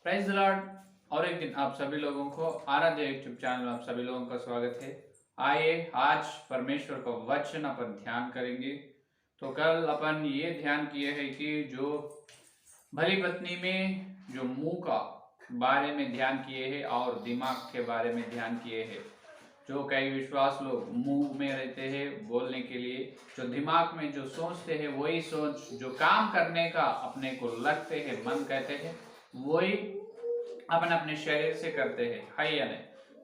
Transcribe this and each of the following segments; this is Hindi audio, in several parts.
Prize the Lord. और एक दिन आप सभी लोगों को आराध्य यूट्यूब चैनल में आप सभी लोगों का स्वागत है। आइए आज परमेश्वर का वचन अपन ध्यान करेंगे। तो कल अपन ये ध्यान किए हैं कि जो भली पत्नी में जो मुंह का बारे में ध्यान किए हैं और दिमाग के बारे में ध्यान किए हैं। जो कई विश्वास लोग मुंह में रहते हैं बोलने के लिए, जो दिमाग में जो सोचते हैं वही सोच, जो काम करने का अपने को लगते हैं मन कहते हैं वही अपन अपने शरीर से करते हैं, है या नहीं।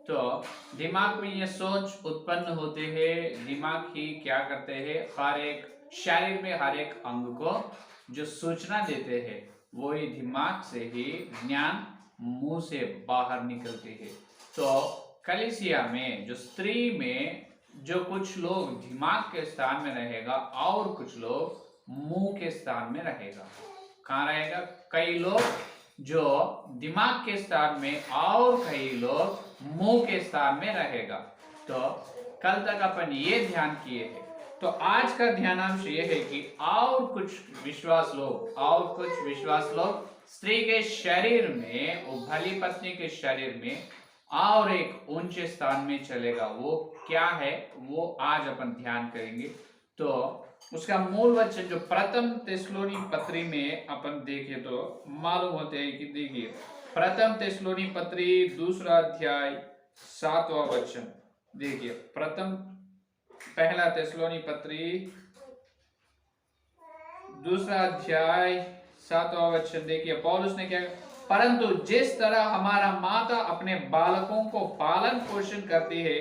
तो दिमाग में ये सोच उत्पन्न होते हैं, दिमाग ही क्या करते हैं, हर एक शरीर में हर एक अंग को जो सूचना देते हैं वही दिमाग से ही ज्ञान मुंह से बाहर निकलते हैं। तो कलीसिया में जो स्त्री में जो कुछ लोग दिमाग के स्थान में रहेगा और कुछ लोग मुंह के स्थान में रहेगा। कहाँ रहेगा? कई लोग जो दिमाग के स्थान में और कई लोग मुंह के स्थान में रहेगा। तो कल तक अपन ये ध्यान किए हैं। तो आज का ध्यानांश ये है कि और कुछ विश्वास लोग स्त्री के शरीर में, वो भली पत्नी के शरीर में और एक ऊंचे स्थान में चलेगा। वो क्या है वो आज अपन ध्यान करेंगे। तो उसका मूल वचन जो प्रथम थिस्सलुनी पत्री में अपन देखे तो मालूम होते हैं कि देखिए, प्रथम थिस्सलुनी पत्री दूसरा अध्याय 7वां वचन देखिए। पहला थिस्सलुनी पत्री दूसरा अध्याय 7वां वचन देखिए। पौलुस ने क्या, परंतु जिस तरह हमारा माता अपने बालकों को पालन पोषण करती है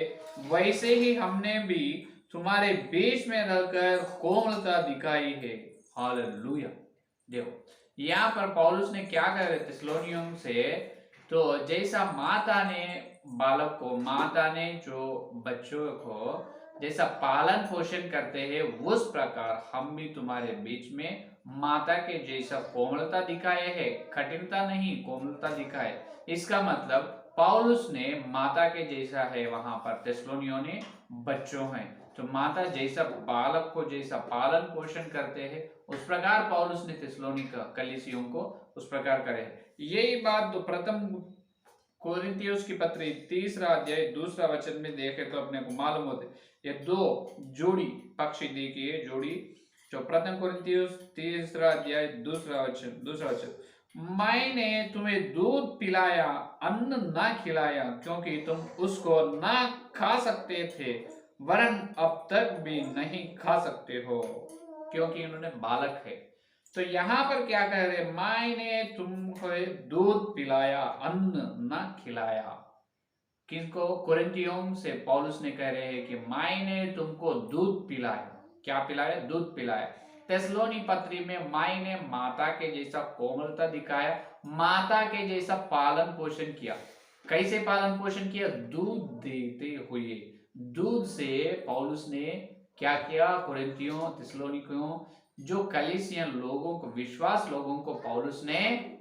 वैसे ही हमने भी तुम्हारे बीच में रहकर कोमलता दिखाई है। हालेलुया। देखो यहाँ पर पौलुस ने क्या कह रहे थिस्सलुनियों से, तो जैसा माता ने जो बच्चों को जैसा पालन पोषण करते हैं उस प्रकार हम भी तुम्हारे बीच में माता के जैसा कोमलता दिखाए है, कठिनता नहीं कोमलता दिखाए। इसका मतलब पौलुस ने माता के जैसा है, वहां पर थिस्सलुनियों ने बच्चों हैं। तो माता जैसा बालक को जैसा पालन पोषण करते हैं उस प्रकार पौलुस ने थिस्सलुनीका कलीसियों को उस प्रकार करे। यही बात तो प्रथम कोरिन्थियोस की पत्री तीसरा अध्याय दूसरा वचन में देखे तो अपने को मालूम होते। ये दो जोड़ी पक्षी देखिए, जोड़ी जो प्रथम कोरिन्थियोस तीसरा अध्याय दूसरा वचन, मैंने तुम्हें दूध पिलाया अन्न न खिलाया क्योंकि तुम उसको न खा सकते थे, वरन अब तक भी नहीं खा सकते हो क्योंकि उन्होंने बालक है। तो यहाँ पर क्या कह रहे, मैंने तुमको दूध पिलाया अन्न न खिलाया। किनको? कोरिन्थियों से पौलुस ने कह रहे हैं कि मैंने तुमको दूध पिलाया। क्या पिलाया? दूध पिलाया। थिस्सलुनी पत्री में मैंने माता के जैसा कोमलता दिखाया, माता के जैसा पालन पोषण किया। कैसे पालन पोषण किया? दूध देते हुए। दूध से पौलुस ने क्या किया? कोरिन्थियों, थिस्सलुनीकियों जो कलीसियन लोगों को, विश्वास लोगों को पौलुस ने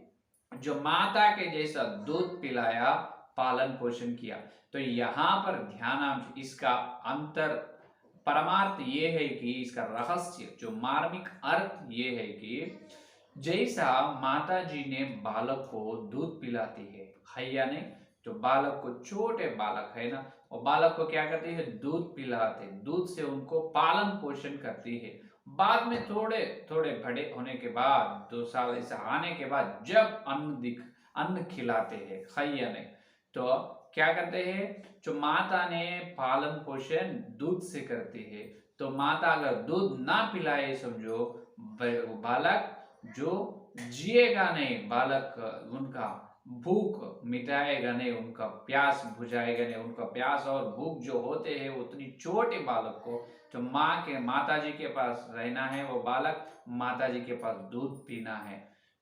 जो माता के जैसा दूध पिलाया, पालन पोषण किया। तो यहाँ पर ध्यानांश, इसका अंतर परमार्थ ये है कि इसका रहस्य जो मार्मिक अर्थ ये है कि जैसा माता जी ने बालक को दूध पिलाती है या नहीं। जो बालक को, छोटे बालक है ना, वो बालक को क्या करती है? दूध पिलाते, दूध से उनको पालन पोषण करती है। बाद में थोड़े थोड़े बड़े होने के बाद 2 साल ऐसा आने के बाद जब अन्न खिलाते हैं, है या नहीं। तो क्या करते हैं? जो माता ने पालन पोषण दूध से करती है, तो माता अगर दूध ना पिलाए समझो, बालक जो जिएगा नहीं, बालक उनका भूख मिटाएगा नहीं, उनका प्यास बुझाएगा नहीं। उनका प्यास और भूख जो होते हैं उतनी छोटे बालक को जो माता जी के पास रहना है, वो बालक माता जी के पास दूध पीना है।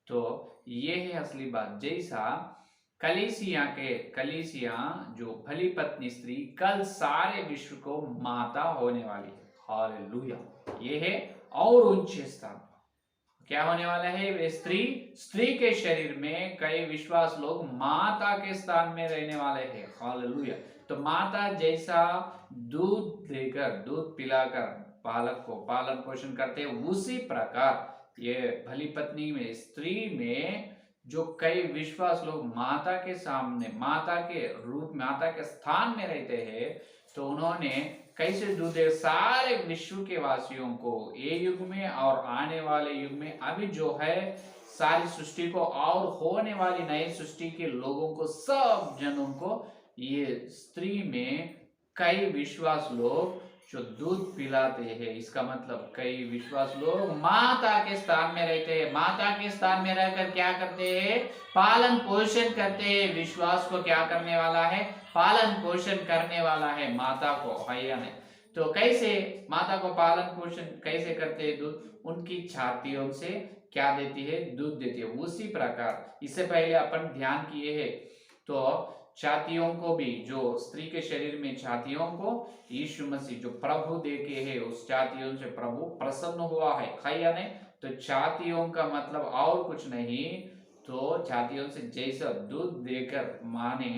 तो ये है असली बात। जैसा कलीसिया जो भली पत्नी स्त्री कल सारे विश्व को माता होने वाली है। हालेलुया। ये है और ऊंचे स्थान क्या होने वाला है? वे स्त्री के शरीर में कई विश्वास लोग माता के स्थान में रहने वाले हैं। हालेलुया। तो माता जैसा दूध पिलाकर बालक को पालन पोषण करते हैं, उसी प्रकार ये भली पत्नी में, स्त्री में जो कई विश्वास लोग माता के सामने, माता के रूप, माता के स्थान में रहते हैं, तो उन्होंने कैसे दूध दे सारे विश्व के वासियों को ये युग में और आने वाले युग में, अभी जो है सारी सृष्टि को और होने वाली नई सृष्टि के लोगों को, सब जनों को, ये स्त्री में कई विश्वास लोग जो दूध पिलाते हैं। इसका मतलब कई विश्वास लोग माता के स्थान में रहते हैं, माता के स्थान में रहकर क्या करते हैं, पालन पोषण करते हैं। विश्वास को क्या करने वाला है, पालन पोषण करने वाला है माता को, भैया ने। तो कैसे माता को पालन पोषण कैसे करते हैं, दूध उनकी छातियों से क्या देती है, दूध देती है। उसी प्रकार इससे पहले अपन ध्यान किए हैं, तो छातियों को भी, जो स्त्री के शरीर में छातियों को यीशु मसीह जो प्रभु देके है, उस छातियों से प्रभु प्रसन्न हुआ है, खाया ने। तो छातियों का मतलब और कुछ नहीं, तो छातियों से जैसा दूध देकर माँ ने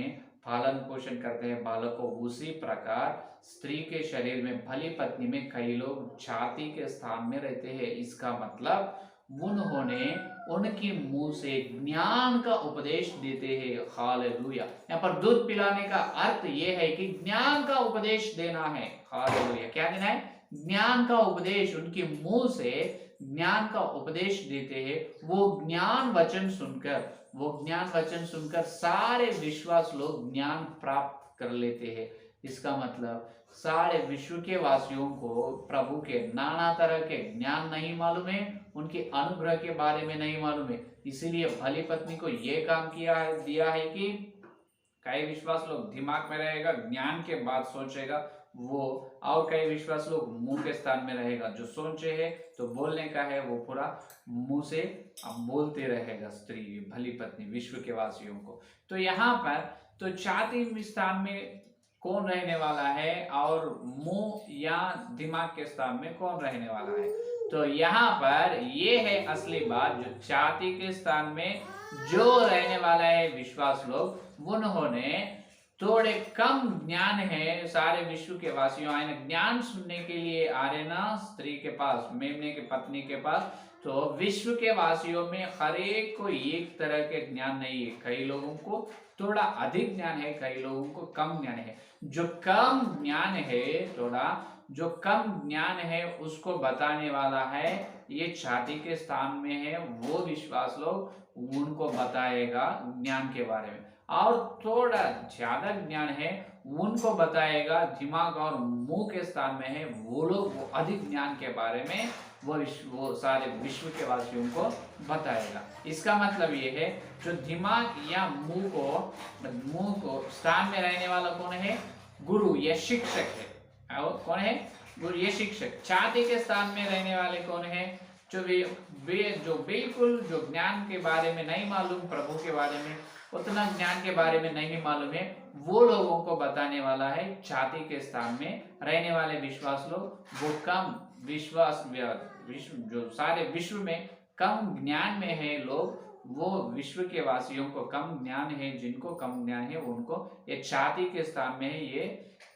पालन पोषण करते हैं बालक को, उसी प्रकार स्त्री के शरीर में, भली पत्नी में कई लोग छाती के स्थान में रहते हैं। इसका मतलब उन्होंने उनके मुंह से ज्ञान का उपदेश देते हैं। हालेलुया। यहाँ पर दूध पिलाने का अर्थ यह है कि ज्ञान का उपदेश देना है। हालेलुया। क्या देना है, ज्ञान का उपदेश। उनके मुंह से ज्ञान का उपदेश देते हैं। वो ज्ञान वचन सुनकर, वो ज्ञान वचन सुनकर सारे विश्वास लोग ज्ञान प्राप्त कर लेते हैं। इसका मतलब सारे विश्व के वासियों को प्रभु के नाना तरह के ज्ञान नहीं मालूम है, उनके अनुग्रह के बारे में नहीं मालूम है। इसीलिए भली पत्नी को यह काम किया है, दिया है कि कई विश्वास लोग दिमाग में रहेगा, ज्ञान के बाद सोचेगा वो, और कई विश्वास लोग मुंह के स्थान में रहेगा, जो सोचे है तो बोलने का है वो पूरा मुंह से अब बोलते रहेगा। स्त्री भली पत्नी विश्व के वासियों को। तो यहाँ पर तो छाती स्थान में कौन रहने वाला है, और मुंह या दिमाग के स्थान में कौन रहने वाला है। तो यहाँ पर ये है असली बात, जो छाती के स्थान में जो रहने वाला है विश्वास लोग, उन्होंने थोड़े कम ज्ञान है। सारे विश्व के वासियों आए ना ज्ञान सुनने के लिए, आ रहे ना स्त्री के पास, मेमने के पत्नी के पास। तो विश्व के वासियों में हर एक को एक तरह के ज्ञान नहीं है। कई लोगों को थोड़ा अधिक ज्ञान है, कई लोगों को कम ज्ञान है। जो कम ज्ञान है, थोड़ा जो कम ज्ञान है उसको बताने वाला है, ये छाती के स्थान में है वो विश्वास लोग, उनको बताएगा ज्ञान के बारे में। और थोड़ा ज्यादा ज्ञान है उनको बताएगा दिमाग और मुंह के स्थान में है वो लोग, वो अधिक ज्ञान के बारे में वो सारे विश्व के वासियों को बताएगा। इसका मतलब ये है, जो दिमाग या मुंह को स्थान में रहने वाला कौन है, गुरु या शिक्षक है। और कौन है, गुरु या शिक्षक। छाती के स्थान में रहने वाले कौन है, जो बिल्कुल जो ज्ञान के बारे में नहीं मालूम, प्रभु के बारे में उतना ज्ञान के बारे में नहीं मालूम है, वो लोगों को बताने वाला है छाती के स्थान में रहने वाले विश्वास लोग। वो कम विश्वास, जो सारे विश्व में कम ज्ञान में है लोग, वो विश्व के वासियों को कम ज्ञान है, जिनको कम ज्ञान है उनको ये छाती के स्थान में है, ये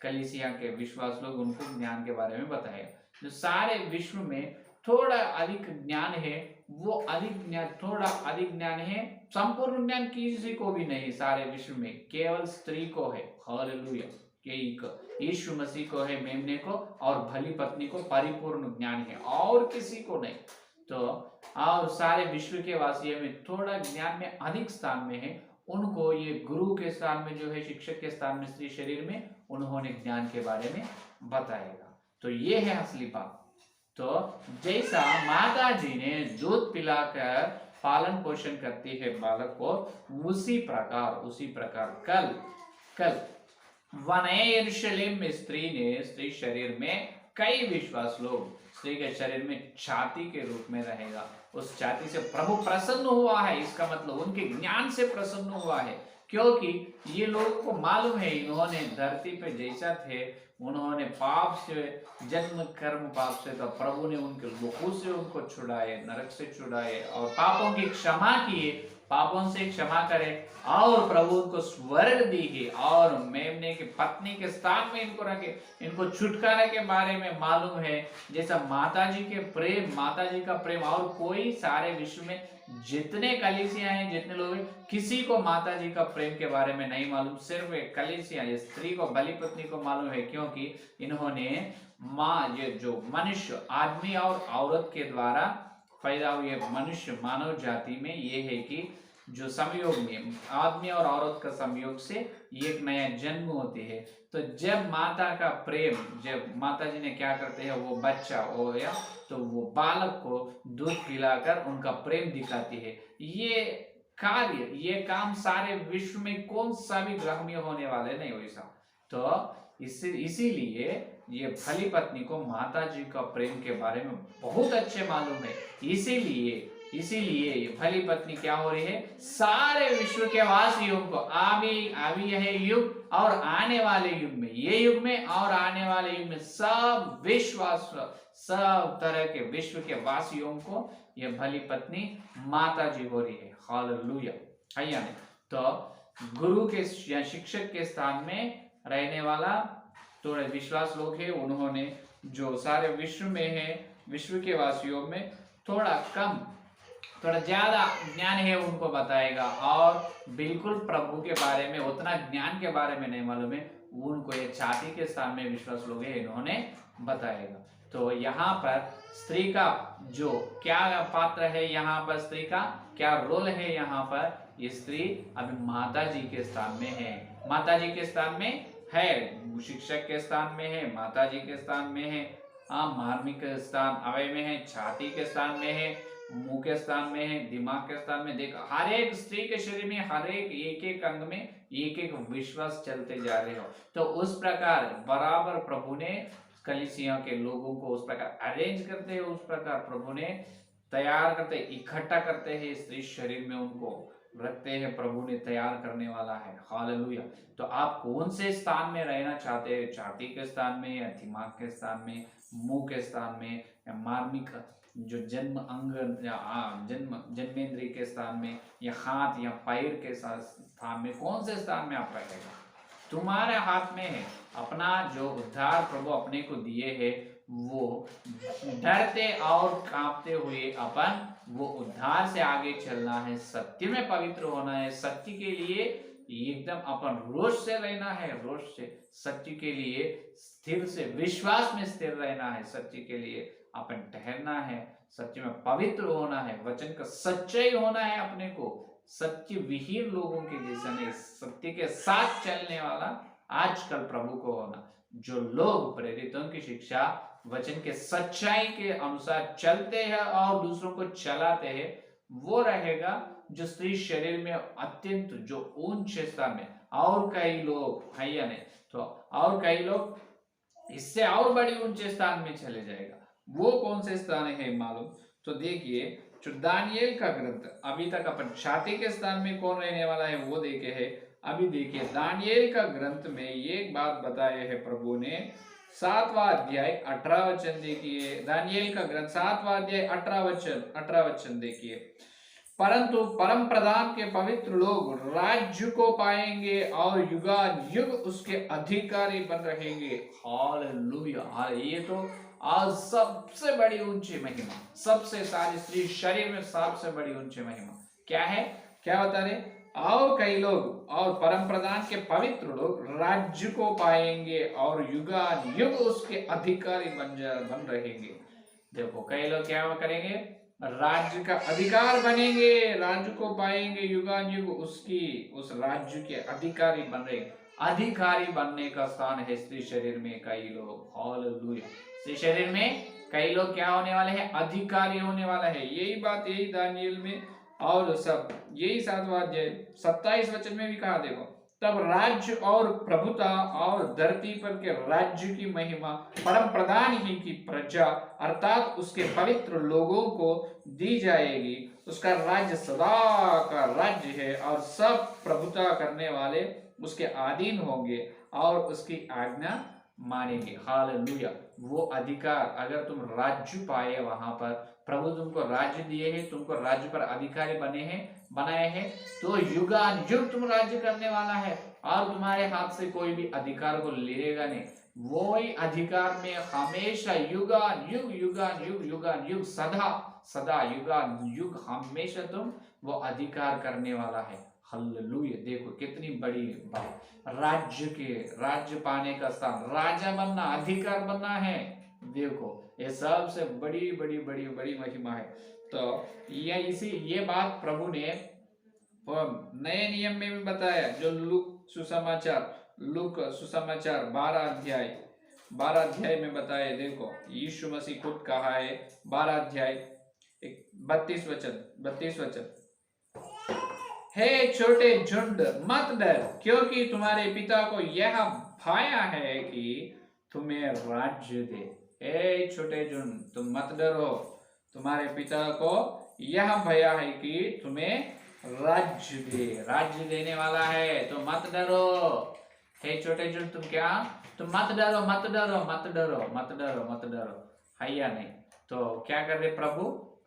कलीसिया के विश्वास लोग, उनको ज्ञान के बारे में बताएगा। जो सारे विश्व में थोड़ा अधिक ज्ञान है, वो अधिक ज्ञान, थोड़ा अधिक ज्ञान है, संपूर्ण ज्ञान किसी को भी नहीं सारे विश्व में, केवल स्त्री को है। हालेलुया। यीशु मसीह को है, मेमने को और भली पत्नी को परिपूर्ण ज्ञान है, और किसी को नहीं। तो और सारे विश्व के वासियों में थोड़ा ज्ञान में अधिक स्थान में है, उनको ये गुरु के स्थान में जो है, शिक्षक के स्थान में स्त्री शरीर में, उन्होंने ज्ञान के बारे में बताएगा। तो ये है असली बात। तो जैसा माता जी ने दूध पिलाकर पालन पोषण करती है बालक को, उसी प्रकार कल वनए यरूशलेम में स्त्री शरीर में कई विश्वास लोग, स्त्री के शरीर में छाती के रूप में रहेगा। उस छाती से प्रभु प्रसन्न हुआ है। इसका मतलब उनके ज्ञान से प्रसन्न हुआ है, क्योंकि ये लोगों को मालूम है इन्होंने धरती पे जैसा थे, उन्होंने पाप से, जन्म कर्म पाप से, तो प्रभु ने उनके लहू से उनको छुड़ाए, नरक से छुड़ाए और पापों की क्षमा किए, पापों से क्षमा करे और प्रभु उनको स्वर्ग दी और मेमने की पत्नी के स्थान में इनको रखे। इनको छुटकारे के बारे में मालूम है, जैसा माता जी के प्रेम, माता जी का प्रेम और कोई सारे विश्व में जितने कलीसिया हैं, जितने लोग हैं, किसी को माता जी का प्रेम के बारे में नहीं मालूम। सिर्फ एक कलीसिया, ये स्त्री को, बलि पत्नी को मालूम है, क्योंकि इन्होंने माँ, ये जो मनुष्य, आदमी और औरत के द्वारा पैदा हुए मनुष्य मानव जाति में ये है कि जो संयोग में आदमी और औरत का संयोग से एक नया जन्म होते है। तो जब माता का प्रेम, जब माता जी ने क्या करते हैं, वो बच्चा हो गया तो वो बालक को दूध पिलाकर उनका प्रेम दिखाती है। ये कार्य, ये काम सारे विश्व में कौन सा भी ग्रह में होने वाले नहीं वैसा। तो इसीलिए ये भली पत्नी को माता जी का प्रेम के बारे में बहुत अच्छे मालूम है। इसीलिए ये भली पत्नी क्या हो रही है, सारे विश्व के वासियों को अभी यह युग और आने वाले युग में, ये युग में और आने वाले युग में सब विश्वास, सब तरह के विश्व के वासियों को ये भली पत्नी माता जी हो रही है। हालेलुया। आइए, तो गुरु के या शिक्षक के स्थान में रहने वाला थोड़े विश्वास लोग हैं, उन्होंने जो सारे विश्व में है, विश्व के वासियों में थोड़ा ज्यादा ज्ञान है उनको बताएगा, और बिल्कुल प्रभु के बारे में उतना ज्ञान के बारे में नहीं मालूम है उनको ये छाती के स्थान में विश्वास लोग हैं, इन्होंने बताएगा। तो यहाँ पर स्त्री का जो क्या पात्र है, यहाँ पर स्त्री का क्या रोल है, यहाँ पर ये स्त्री अभी माता जी के स्थान में है, माता जी के स्थान में है, शिक्षक के स्थान में है, माता जी के स्थान में है, मार्मिक स्थान अवय में है, छाती के स्थान में है, मुंह के स्थान में है, दिमाग के स्थान में। देखो हर एक स्त्री के शरीर में हर एक एक अंग में एक एक विश्वास चलते जा रहे हो। तो उस प्रकार बराबर प्रभु ने कलीसिया के लोगों को उस प्रकार अरेंज करते हैं, उस प्रकार प्रभु ने तैयार करते, इकट्ठा करते हैं, स्त्री शरीर में उनको रखते हैं, प्रभु ने तैयार करने वाला है। हालेलुया। तो आप कौन से स्थान में रहना चाहते हैं, छाती के स्थान में या दिमाग के स्थान में, मुंह के स्थान में, या मार्मिक जो जन्म अंग या जन्मेंद्रिय के स्थान में, या हाथ या पैर के स्थान में, कौन से स्थान में आप रहेगा, तुम्हारे हाथ में है। अपना जो उद्धार प्रभु अपने को दिए है, वो डरते और कांपते हुए अपन वो उद्धार से आगे चलना है, सत्य में पवित्र होना है, सत्य के लिए एकदम अपन रोष से रहना है, रोष से सत्य के लिए स्थिर से विश्वास में स्थिर रहना है, सत्य के लिए अपन ठहरना है, सत्य में पवित्र होना है, वचन का सच्चाई होना है, अपने को सत्य विहीन लोगों के जैसा नहीं, सत्य के साथ चलने वाला आजकल प्रभु को होना। जो लोग प्रेरितों की शिक्षा, वचन के सच्चाई के अनुसार चलते हैं और दूसरों को चलाते हैं, वो रहेगा जो स्त्री शरीर में अत्यंत जो ऊंचे स्थान में। और कई लोग भैया ने तो और कई लोग इससे और बड़ी ऊंचे स्थान में चले जाएगा। वो कौन से स्थान है मालूम? तो देखिए, जो दानियेल का ग्रंथ, अभी तक अपन छाती के स्थान में कौन रहने वाला है वो देखे है। अभी देखिए दानियेल का ग्रंथ में एक बात बताए है प्रभु ने, 7वां अध्याय 18 वचन देखिए। दानियेल का ग्रंथ 7वां अध्याय 18 वचन देखिए। परंतु परम प्रधान के पवित्र लोग राज्य को पाएंगे और युगानुयुग उसके अधिकारी बन रहेंगे। हालेलुया। ये तो आज सबसे बड़ी ऊंची महिमा, सबसे सारी स्त्री शरीर में सबसे बड़ी ऊंची महिमा क्या है, क्या बता रहे? और कई लोग और परम प्रधान के पवित्र लोग राज्य को पाएंगे और युगानुयुग उसके अधिकारी बन रहेंगे। देखो कई लोग क्या करेंगे, राज्य का अधिकार बनेंगे, राज्य को पाएंगे, युगानुयुग उस राज्य के अधिकारी बन रहे। अधिकारी बनने का स्थान है स्त्री शरीर में कई लोग। हालेलुया। स्त्री शरीर में कई लोग क्या होने वाले हैं, अधिकारी होने वाला है। यही बात यही दानियेल में और सब यही 7वां अध्याय 27 वचन में भी कहा। देखो, तब राज्य और प्रभुता और धरती पर के राज्य की महिमा परम प्रधान ही की प्रजा अर्थात उसके पवित्र लोगों को दी जाएगी। उसका राज्य सदा का राज्य है और सब प्रभुता करने वाले उसके अधीन होंगे और उसकी आज्ञा मानेंगे। हालेलुया। वो अधिकार, अगर तुम राज्य पाए वहां पर, प्रभु तुमको राज्य दिए हैं, तुमको राज्य पर अधिकारी बनाए हैं, तो युगान युग तुम राज्य करने वाला है और तुम्हारे हाथ से कोई भी अधिकार को लेगा नहीं। वो ही अधिकार में हमेशा युगान युग युगान युग सदा सदा युगान युग हमेशा तुम वो अधिकार करने वाला है। हालेलुया। देखो कितनी बड़ी बात, राज्य पाने का स्थान, राजा बनना, अधिकार बनना है। देखो ये सबसे बड़ी बड़ी बड़ी बड़ी महिमा है। तो ये बात प्रभु ने नए नियम में भी बताया, जो लूक सुसमाचार 12 अध्याय में बताया। देखो यीशु मसीह खुद कहा है, 12 अध्याय 32 वचन, हे छोटे झुंड मत डर, क्योंकि तुम्हारे पिता को यह भाया है कि तुम्हें राज्य दे। हे छोटे झुंड तुम मत डरो, तुम्हारे पिता को यह भया है कि तुम्हें राज्य देने वाला है, तो मत डरो। हे छोटे झुंड तुम मत डरो, है या नहीं? तो क्या कर रहे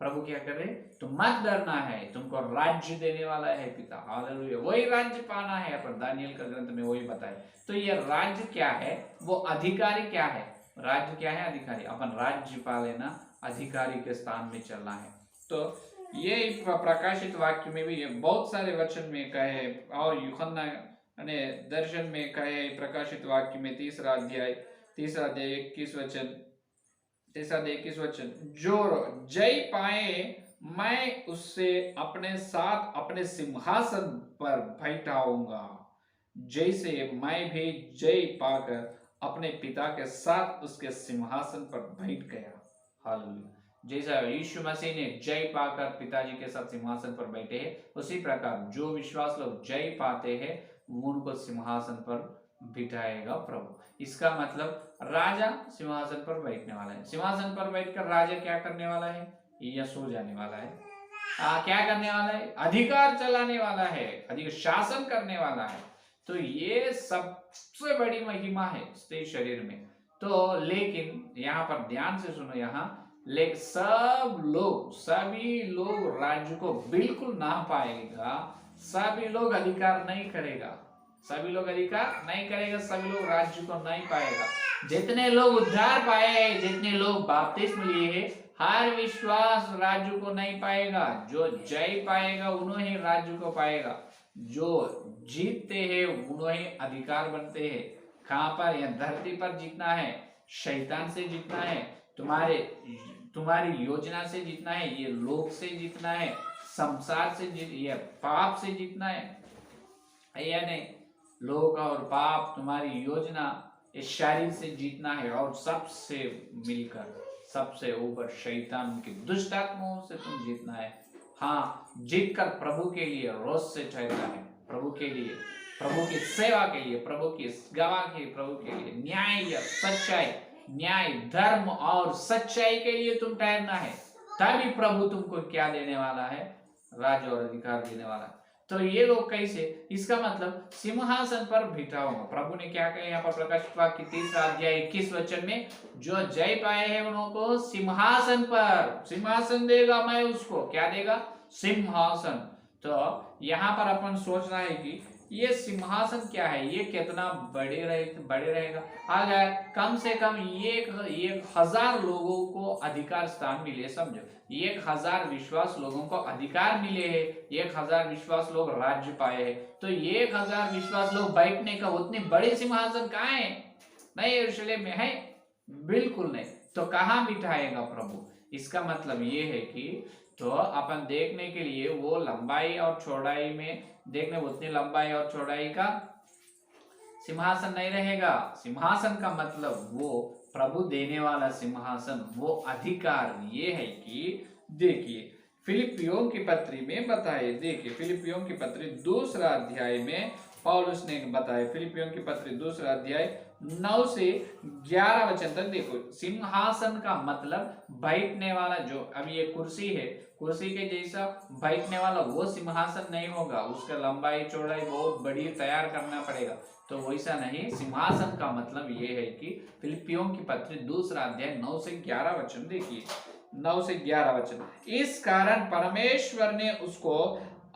प्रभु क्या कर रहे? तुम मत डरना है, तुमको राज्य देने वाला है पिता। हालेलुया। वही राज्य पाना है, अपन दानियल का ग्रंथ में वही बताए। तो ये राज्य क्या है, वो अधिकारी क्या है? राज्य क्या है? अधिकारी। अपन राज्य पा लेना, अधिकारी के स्थान में चलना है। तो ये प्रकाशित वाक्य में भी बहुत सारे वचन में कहे, और यूहन्ना ने दर्शन में कहे, प्रकाशित वाक्य में 3 अध्याय 21 वचन, जो जय पाए मैं उससे अपने साथ अपने सिंहासन पर बैठाऊंगा, जैसे मैं भी जय पाकर अपने पिता के साथ उसके सिंहासन पर बैठ गया। हालेलुया। जैसा यीशु मसीह ने जय पाकर पिताजी के साथ सिंहासन पर बैठे हैं, उसी प्रकार जो विश्वास लोग जय पाते हैं उनको सिंहासन पर बिठाएगा प्रभु। इसका मतलब राजा सिंहासन पर बैठने वाला है। सिंहासन पर बैठकर राजा क्या करने वाला है? या सो जाने वाला है? क्या करने वाला है? अधिकार चलाने वाला है, अधिकार शासन करने वाला है। तो ये सबसे बड़ी महिमा है इस शरीर में। तो लेकिन यहाँ पर ध्यान से सुनो, लेकिन सभी लोग राज्य को बिल्कुल ना पाएगा, सभी लोग अधिकार नहीं करेगा, सभी लोग राज्य को नहीं पाएगा। जितने लोग उद्धार पाए, जितने लोग बपतिस्म लिए हैं, हर विश्वास राज्य को नहीं पाएगा। जो जय पाएगा उन्होंने राज्य को पाएगा, जो जीतते हैं उन्होंने अधिकार बनते हैं। कहां पर? यह धरती पर जीतना है, शैतान से जीतना है, तुम्हारी योजना से जीतना है, ये लोक से जीतना है, संसार से ये पाप से जीतना है या नहीं? लोक और पाप, तुम्हारी योजना, इस शरीर से जीतना है, और सबसे मिलकर सबसे ऊपर शैतान की दुष्ट आत्माओं से तुम जीतना है। हाँ, जीतकर प्रभु के लिए रोज से ठहरना है, प्रभु के लिए, प्रभु की सेवा के लिए, प्रभु की गवाह के, प्रभु के लिए न्याय धर्म और सच्चाई के लिए तुम ठहरना है। तभी प्रभु तुमको क्या देने वाला है? राज्य और अधिकार देने वाला है। तो ये लोग कैसे? इसका मतलब सिंहासन पर बिठाऊंगा। प्रभु ने क्या कहा यहाँ पर प्रकाशित वाक्य 3 अध्याय 21 वचन में, जो जय पाए हैं उनको सिंहासन देगा मैं उसको। क्या देगा? सिंहासन। तो यहाँ पर अपन सोचना है कि ये सिंहासन क्या है, ये कितना बड़े रहेगा। अगर कम से कम 1000 लोगों को अधिकार स्थान मिले, समझो 1000 विश्वास लोगों को अधिकार मिले हैं, 1000 विश्वास लोग राज्य पाए हैं, तो 1000 विश्वास लोग बैठने का उतनी बड़ी सिंहासन कहाँ है? नहीं यरूशलेम में है? बिल्कुल नहीं। तो कहाँ बिठाएगा प्रभु? इसका मतलब ये है कि तो अपन देखने के लिए वो लंबाई और चौड़ाई में देखने, उतनी लंबाई और चौड़ाई का सिंहासन नहीं रहेगा। सिंहासन का मतलब वो प्रभु देने वाला सिंहासन, वो अधिकार। ये है कि देखिए फिलिपियों की पत्री में बताए, देखिए फिलिपियों की पत्री 2 अध्याय में पौलुस ने बताया, फिलिपियों की पत्री 2 अध्याय 9 से 11 वचन तक देखो। सिंहासन का मतलब बैठने वाला, जो अभी ये कुर्सी है, कुर्सी के जैसा बैठने वाला वो सिंहासन नहीं होगा, उसका लंबाई चौड़ाई बहुत बड़ी तैयार करना पड़ेगा। तो वैसा नहीं, सिंहासन का मतलब ये है कि फिलिपियों की पत्री दूसरा अध्याय 9 से 11 वचन देखिए, 9 से 11 वचन। इस कारण परमेश्वर ने उसको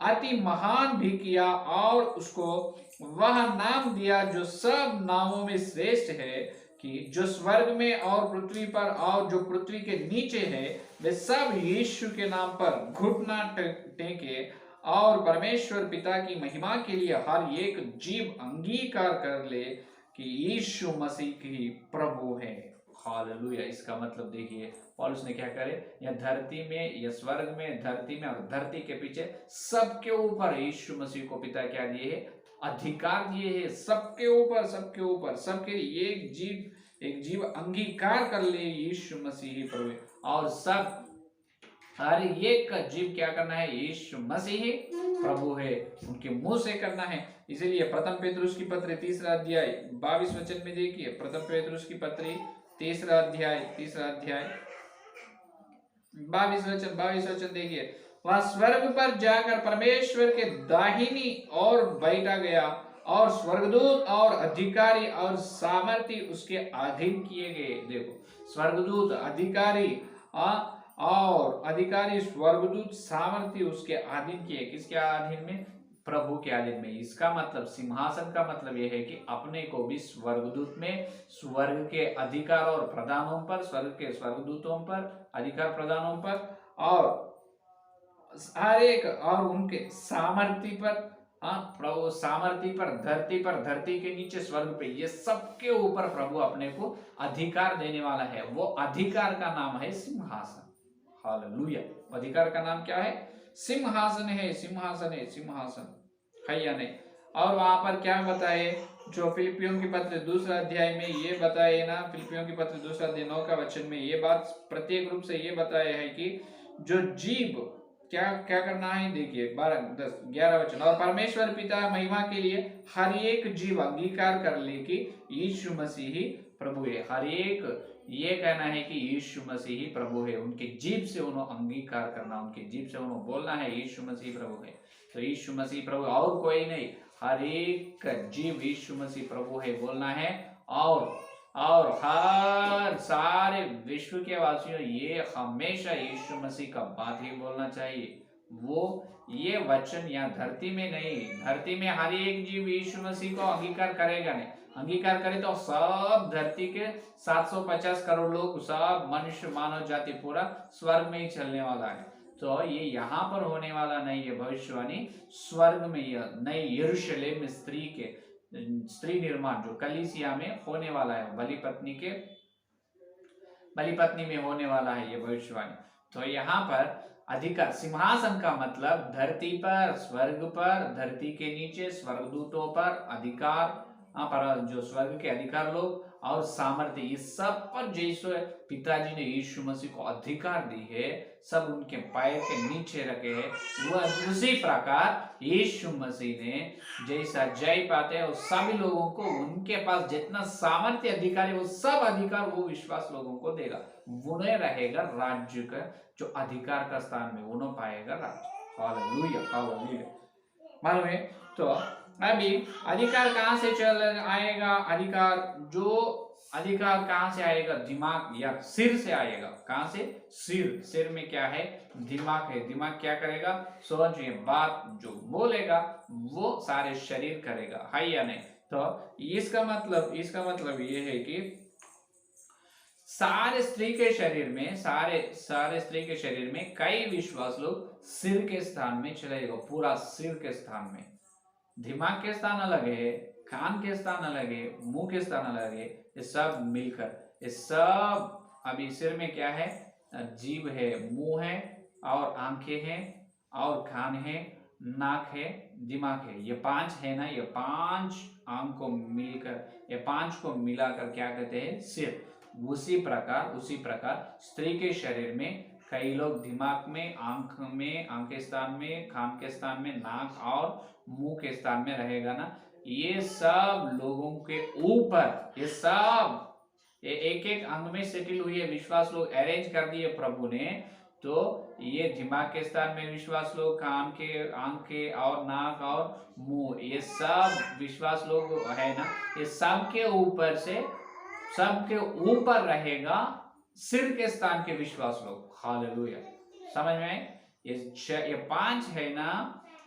अति महान भी किया और उसको वह नाम दिया जो सब नामों में श्रेष्ठ है, कि जो स्वर्ग में और पृथ्वी पर और जो पृथ्वी के नीचे है वे सब यीशु के नाम पर घुटना टेके और परमेश्वर पिता की महिमा के लिए हर एक जीव अंगीकार कर ले कि यीशु मसीह ही प्रभु है। हालेलुया। इसका मतलब देखिए पौलुस ने क्या करे, या धरती में या स्वर्ग में, धरती में और धरती के पीछे सबके ऊपर यीशु मसीह को पिता क्या दिए है, अधिकार दिए है। सबके ऊपर, सबके ऊपर, सबके एक जीव अंगीकार कर ले यीशु मसीह प्रभु, और सब हर एक का जीव क्या करना है, यीशु मसीह प्रभु है, उनके मुंह से करना है। इसीलिए प्रथम पेतरुस की पत्री तीसरा अध्याय 22 वचन में देखिए, प्रथम पेतरुस की पत्री तीसरा अध्याय 22 वचन देखिए। वह स्वर्ग पर जाकर परमेश्वर के दाहिनी ओर बैठा गया और स्वर्गदूत और अधिकारी और सामर्थी उसके अधीन किए गए। देखो, स्वर्गदूत, अधिकारी और अधिकारी, स्वर्गदूत, सामर्थी उसके अधीन किए। किसके अधीन में, प्रभु के अधीन में। इसका मतलब, सिंहासन का मतलब यह है कि अपने को भी स्वर्गदूत में, स्वर्ग के अधिकार और प्रधानों पर, स्वर्ग के स्वर्गदूतों पर, अधिकार प्रधानों पर, और हर एक और उनके सामर्थ्य पर, प्रभु सामर्थ्य पर, धरती के नीचे, स्वर्ग पे, ये सबके ऊपर प्रभु अपने को अधिकार देने वाला है। वो अधिकार का नाम है सिंहासन। हालेलुया। अधिकार का नाम क्या है, सिंहासन है, सिंहासन है, सिंहासन है या नहीं। और वहां पर क्या बताए, जो फिलिपियों की पत्र दूसरा अध्याय में ये बताए ना, फिलिपियों की पत्र दूसरा अध्याय 9 का वचन में ये बात प्रत्येक रूप से ये बताया है कि जो जीव क्या क्या करना है, देखिए 12, 10, 11 वचन। और परमेश्वर पिता महिमा के लिए हर एक जीव अंगीकार कर ले कि यीशु मसीह ही प्रभु है। हर एक ये कहना है कि यीशु मसीह ही प्रभु है, उनके जीभ से उन्होंने अंगीकार करना, उनके जीभ से उन्होंने बोलना है यीशु मसीह प्रभु है। तो यीशु मसीह प्रभु, और कोई नहीं, हर एक जीव यीशु मसीह प्रभु है बोलना है। और हर सारे विश्व के वासियों ये हमेशा यीशु मसीह का बात ही बोलना चाहिए। वो ये वचन यहाँ धरती में नहीं, धरती में हर एक जीव यीशु मसीह को अंगीकार करेगा नहीं। अंगीकार करे तो सब धरती के 750 करोड़ लोग, सब मनुष्य, मानव जाति पूरा स्वर्ग में ही चलने वाला है। तो ये यहाँ पर होने वाला नहीं है भविष्यवाणी, स्वर्ग में, यह नई यरूशलेम में स्त्री निर्माण जो कलीसिया में होने वाला है, बलि पत्नी में होने वाला है ये भविष्यवाणी। तो यहाँ पर अधिकार, सिंहासन का मतलब धरती पर, स्वर्ग पर, धरती के नीचे, स्वर्गदूतों पर अधिकार, पर जो स्वर्ग के अधिकार लोग और सामर्थ्य, इस सब पर जैसे पिताजी ने यीशु मसीह को अधिकार दी है, सब उनके पैर के नीचे रखे हैं, वह उसी प्रकार यीशु मसीह ने जैसा जय पाते हैं, सभी लोगों को उनके पास जितना सामर्थ्य अधिकार है, वो सब अधिकार वो विश्वास लोगों को देगा। उन्हें रहेगा राज्य का जो अधिकार का स्थान में, उन्हें पाएगा राज्य। Hallelujah, hallelujah. मालूम है। तो अभी अधिकार कहां से चल आएगा, अधिकार कहां से आएगा, दिमाग या सिर से आएगा। कहां से, सिर में क्या है, दिमाग है। दिमाग क्या करेगा, सोचिए, बात जो बोलेगा वो सारे शरीर करेगा, है या नहीं। तो इसका मतलब ये है कि सारे स्त्री के शरीर में, सारे स्त्री के शरीर में कई विश्वास लोग सिर के स्थान में चलेगा, पूरा सिर के स्थान में। दिमाग के स्थान अलग है, कान के स्थान अलग है, मुंह के स्थान अलग है, ये सब मिलकर, ये सब, अभी सिर में क्या है, जीभ है, मुंह है, और आंखें हैं, और कान है, नाक है, दिमाग है। ये 5 है ना, ये 5 अंग को मिलकर, ये 5 को मिलाकर क्या कहते हैं, सिर। उसी प्रकार स्त्री के शरीर में कई लोग दिमाग में, आंख के स्थान में, कान के स्थान में, नाक और मुंह के स्थान में रहेगा ना, ये सब लोगों के ऊपर, ये सब ये एक एक अंग में सेटल हुई है, विश्वास लोग अरेंज कर दिए प्रभु ने। तो ये दिमाग के स्थान में विश्वास लोग, कान के, आंख के और नाक और मुंह, ये सब विश्वास लोग है ना, ये सब के ऊपर से, सबके ऊपर रहेगा सिर के स्थान के विश्वास लोग। हालेलुया, समझ में? ये 5 है ना,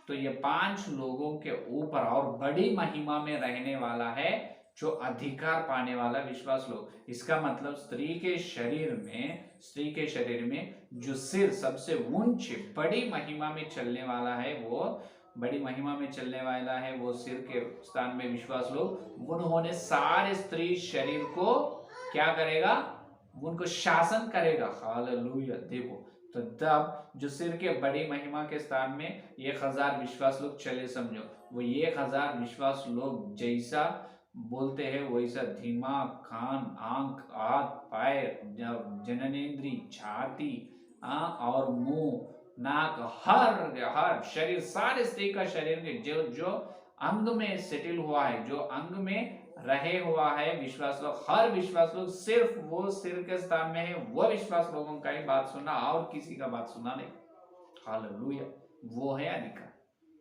तो ये 5 लोगों के ऊपर और बड़ी महिमा में रहने वाला है जो अधिकार पाने वाला विश्वास लोग। इसका मतलब स्त्री के शरीर में जो सिर सबसे ऊंचे बड़ी महिमा में चलने वाला है, वो बड़ी महिमा में चलने वाला है, वो सिर के स्थान में विश्वास लोग, उन्होंने सारे स्त्री शरीर को क्या करेगा? उनको शासन करेगा। हालेलुया। देखो, तो तब जो सिर के बड़ी महिमा के स्थान में 1000 विश्वास लोग चले, समझो वो 1000 विश्वास लोग जैसा बोलते हैं वैसा दिमाग, कान, आंख, हाथ, पैर, जननेंद्री, छाती और मुंह, नाक, हर शरीर, सारे स्त्री का शरीर के जो जो अंग में सेटल हुआ है, जो अंग में रहे हुआ है विश्वास लोग, हर विश्वास लोग सिर्फ वो सिर के स्थान में है, वो विश्वास लोगों का ही बात सुनना और किसी का बात सुनना नहीं। हालेलुया, वो है अधिकार।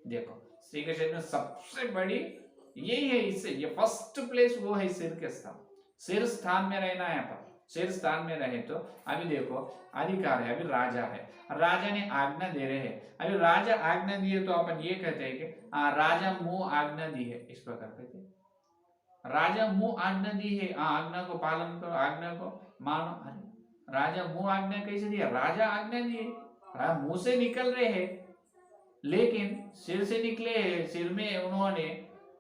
देखो, स्त्री के शरीर में सबसे बड़ी यही है, इससे ये फर्स्ट प्लेस वो है सिर के स्थान। सिर स्थान में रहना है, पर सिर स्थान में रहे तो अभी देखो अधिकार है, अभी राजा है, राजा ने आज्ञा दे रहे हैं, अभी राजा आज्ञा दिए तो अपन ये कहते हैं कि राजा मुंह आज्ञा दी है, इस प्रकार कहते हैं, राजा मुंह आज्ञा दी है, आज्ञा को पालन करो, आज्ञा को मानो। अरे राजा मुंह आज्ञा कैसे दिया? राजा आज्ञा दिए, मुंह से निकल रहे हैं लेकिन सिर से निकले हैं, सिर में उन्होंने,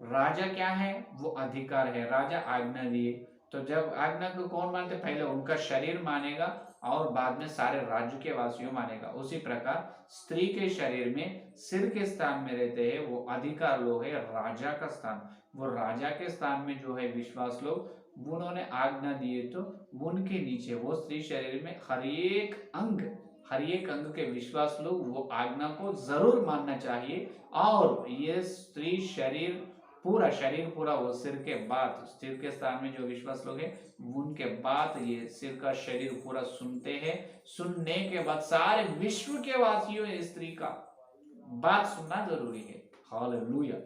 राजा क्या है? वो अधिकार है, राजा आज्ञा दिए, तो जब आज्ञा को कौन मानते? पहले उनका शरीर मानेगा और बाद में सारे राज्य के वासियों मानेगा। उसी प्रकार स्त्री के शरीर में सिर के स्थान में रहते हैं वो अधिकार लोग है, राजा का स्थान, वो राजा के स्थान में जो है विश्वास लोग, उन्होंने आज्ञा दिए तो उनके नीचे वो स्त्री शरीर में हर एक अंग के विश्वास लोग वो आज्ञा को जरूर मानना चाहिए। और ये स्त्री शरीर पूरा वो सिर के बाद, सिर के स्थान में जो विश्वास लोग हैं उनके बाद ये सिर का शरीर पूरा सुनते हैं। सुनने के बाद सारे विश्व के वासियों ने स्त्री का बात सुनना जरूरी है। हालेलुया,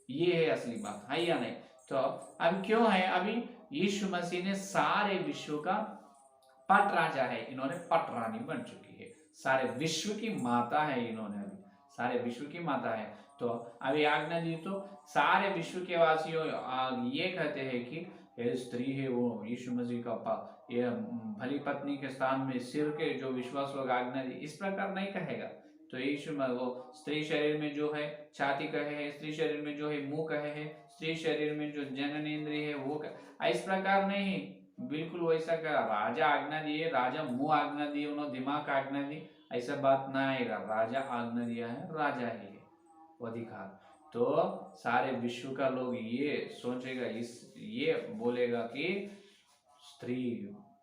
ये है असली बात, है या नहीं? तो अब क्यों है? अभी यीशु मसीह ने सारे विश्व का पट राजा है, इन्होंने पट रानी बन चुकी है, सारे विश्व की माता है इन्होंने, अभी सारे विश्व की माता है। तो अभी आज्ञा दी तो सारे विश्व के वासियों ये कहते हैं कि स्त्री है वो यीशु मसीह का ये भली पत्नी के स्थान में सिर के जो विश्वास लोग आज्ञा दी, इस प्रकार नहीं कहेगा। तो यीशु वो स्त्री शरीर में जो है छाती कहे है, स्त्री शरीर में जो है मुंह कहे है, स्त्री शरीर में जो जननेंद्रिय है वो इस प्रकार नहीं, बिल्कुल वैसा का राजा आज्ञा दिए, राजा मुंह आज्ञा दिए, उन्होंने दिमाग आज्ञा दी, ऐसा बात ना आएगा। राजा आज्ञा दिया है, राजा ही है वो अधिकार। तो सारे विश्व का लोग ये सोचेगा, ये बोलेगा कि स्त्री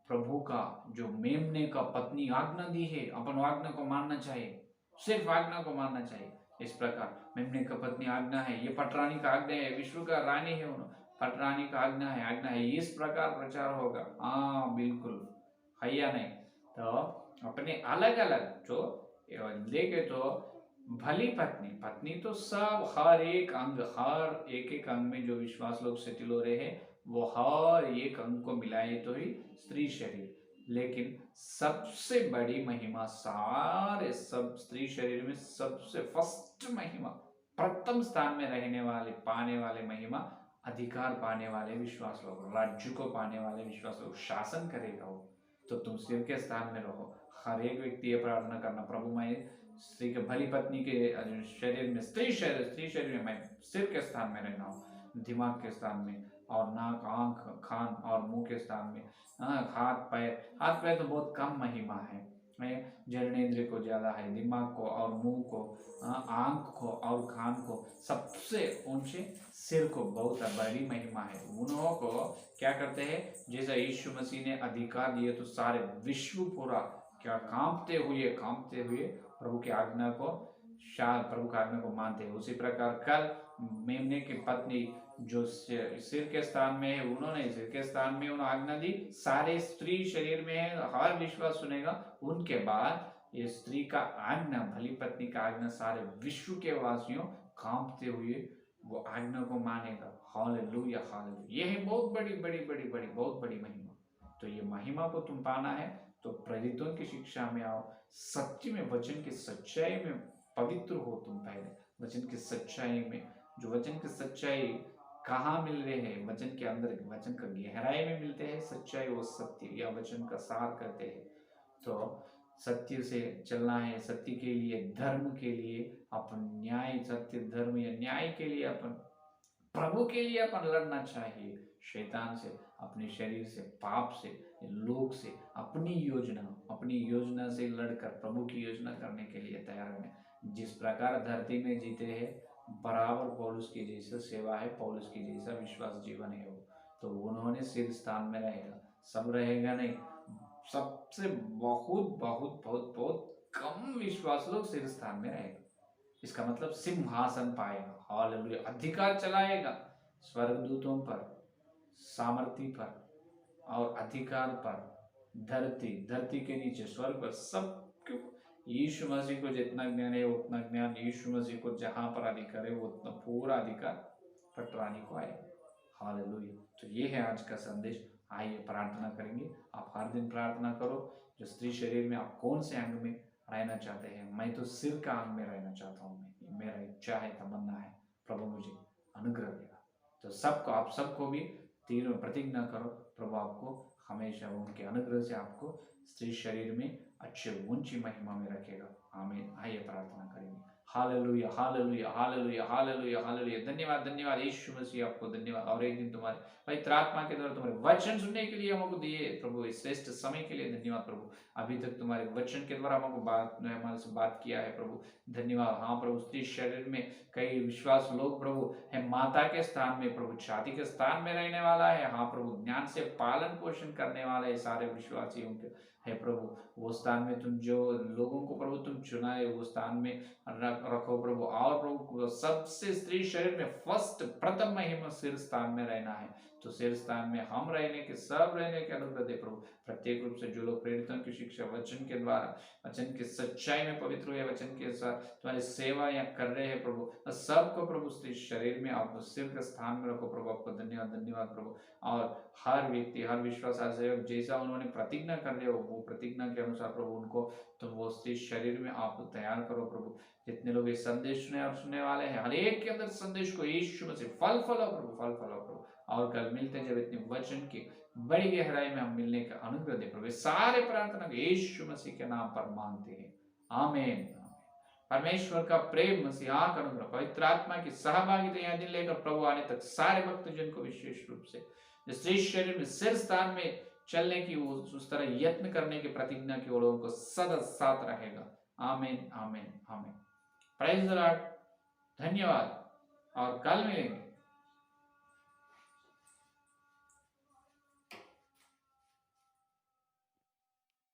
प्रभु का जो मेमने का पत्नी आज्ञा दी है, अपन आज्ञा को मानना चाहिए, सिर्फ आज्ञा को मानना चाहिए। इस प्रकार मेमने का पत्नी आज्ञा है, ये पटरानी का आज्ञा है, विश्व का रानी है, पटरानी का आज्ञा है, इस प्रकार प्रचार होगा। हाँ बिल्कुल, है या नहीं? तो अपने अलग अलग जो देखे तो भली पत्नी तो सब हर एक अंग में जो विश्वास लोग सेटल हो रहे हैं वो हर एक अंग को मिलाए तो ही स्त्री शरीर। लेकिन सबसे बड़ी महिमा सारे सब स्त्री शरीर में सबसे फर्स्ट महिमा, प्रथम स्थान में रहने वाले पाने वाले महिमा, अधिकार पाने वाले विश्वास लोग, राज्य को पाने वाले विश्वास लोग, शासन करेगा वो। तो तुम सिर के स्थान में रहो। हर एक व्यक्ति ये प्रार्थना करना, प्रभु मैं स्त्री के भली पत्नी के शरीर में, स्त्री शरीर में मैं सिर के स्थान में रहना हूँ, दिमाग के स्थान में, और नाक, आंख, कान और मुंह के स्थान में। हाथ पैर तो बहुत कम महिमा है, जननेंद्रिय को ज्यादा है, दिमाग को और मुंह को, आंख को और कान को, सबसे ऊंचे सिर को बहुत बड़ी महिमा है। उन्हों को क्या करते हैं, जैसा यीशु मसीह ने अधिकार दिए तो सारे विश्व पूरा क्या कांपते हुए प्रभु की आज्ञा को प्रभु की आज्ञा को मानते हैं। उसी प्रकार कल मेमने की पत्नी जो सिर के स्थान में है, उन्होंने सिर के स्थान में उन्होंने आज्ञा दी, सारे स्त्री शरीर में है, हर विश्वास सुनेगा। उनके बाद ये स्त्री का आज्ञा, भली पत्नी का आज्ञा सारे विश्व के वासियों कांपते हुए वो आज्ञा को मानेगा। Hallelujah hallelujah. ये है बहुत बड़ी बड़ी बड़ी बड़ी बहुत बड़ी महिमा। तो ये महिमा को तुम पाना है तो प्रेरितों की शिक्षा में आओ, सत्य में, वचन की सच्चाई में पवित्र हो तुम पहले। वचन की सच्चाई में, जो वचन की सच्चाई कहाँ मिल रहे हैं? वचन के अंदर, वचन का गहराई में मिलते हैं सच्चाई, वो सत्य या वचन का सार करते हैं। तो सत्य से चलना है, सत्य के लिए, धर्म के लिए अपन न्याय, सत्य धर्म या न्याय के लिए अपन प्रभु के लिए अपन लड़ना चाहिए। शैतान से, अपने शरीर से, पाप से, लोग से, अपनी योजना से लड़कर प्रभु की योजना करने के लिए तैयार होने। जिस प्रकार धरती में जीते हैं, बराबर पौलुस की जैसा सेवा है, पौलुस की जैसा विश्वास जीवन है वो, तो उन्होंने सिर स्थान में रहेगा। सब रहेगा नहीं, सबसे बहुत बहुत बहुत बहुत कम विश्वास लोग सिर स्थान में रहेगा। इसका मतलब सिंहासन पाएगा, हालेलुया, अधिकार चलाएगा स्वर्गदूतों पर, सामर्थी पर और अधिकार पर, धरती के नीचे, स्वर्ग पर, सब क्यों? यीशु मसीह को जितना ज्ञान है उतना ज्ञान, यीशु मसीह को जहां पर अधिकार है वो उतना पूरा अधिकार पटरानी को आएगा। हालेलुया। तो ये है आज का संदेश। आइए प्रार्थना करेंगे। आप हर दिन प्रार्थना करो। जो स्त्री शरीर में आप कौन से अंग में रहना चाहते हैं? मैं तो सिर का अंग में रहना चाहता हूँ। मेरा इच्छा है, तमन्ना है, प्रभु मुझे अनुग्रह देगा। तो सबको, आप सबको भी तीनों प्रतिज्ञा करो, प्रभु आपको हमेशा उनके अनुग्रह से आपको स्त्री शरीर में अच्छे ऊंची महिमा में रखेगा। आमीन। आइए प्रार्थना करेंगे। Hallelujah hallelujah hallelujah hallelujah hallelujah. धन्यवाद धन्यवाद यीशु मसीह, आपको धन्यवाद। और एक दिन तुम्हारे पवित्र आत्मा के द्वारा तुम्हारे वचन सुनने के लिए हमको दिए प्रभु, इस श्रेष्ठ समय के लिए धन्यवाद प्रभु। अभी तक तुम्हारे वचन के द्वारा हमको हमारे से बात किया है प्रभु, धन्यवाद। हाँ प्रभु, स्त्री शरीर में कई विश्वास लोग प्रभु है माता के स्थान में, प्रभु छाती के स्थान में रहने वाला है। हाँ प्रभु, ज्ञान से पालन पोषण करने वाले सारे विश्वासियों के है प्रभु, वो स्थान में तुम जो लोगों को प्रभु तुम चुनाए वो स्थान में रखो प्रभु। और प्रभु सबसे स्त्री शरीर में फर्स्ट, प्रथम महिमा सिर स्थान में रहना है। तो सिर स्थान में हम रहने के, सब रहने के अनुग्रह दे प्रभु। प्रत्येक रूप से जो लोग प्रेरितों की शिक्षा, वचन के द्वारा, वचन की सच्चाई में पवित्र हुए, वचन के साथ तुम्हारी सेवा या कर रहे हैं प्रभु, सबको प्रभु स्त्री शरीर में आप सिर के स्थान में रखो प्रभु। आपको धन्यवाद धन्यवाद प्रभु। और हर व्यक्ति, हर विश्वास जैसा उन्होंने प्रतिज्ञा कर लिया वो प्रतिज्ञा के अनुसार प्रभु उनको तुम वो स्त्री शरीर में आप तैयार करो प्रभु। जितने लोग ये संदेश सुने और सुनने वाले हैं, हर एक के अंदर संदेश को यीशु मसीह फल फलो प्रभु, फल फलो प्रभु। और कल मिलते हैं जब इतने वचन की बड़ी गहराई में हम मिलने का अनुग्रह दे प्रभु। सारे प्रार्थना यीशु मसीह के नाम पर मांगते हैं, आमीन। परमेश्वर का प्रेम, मसीहा का अनुग्रह, पवित्र आत्मा की सहभागिता यह दिन लेकर प्रभु आने तक सारे भक्त जन को विशेष रूप से स्त्री शरीर में सिर स्थान में चलने की, उस तरह यत्न करने की प्रतिज्ञा की ओर उनको सदा साथ रहेगा। आमीन आमीन आमीन। Praise the Lord. धन्यवाद और कल मिलेंगे।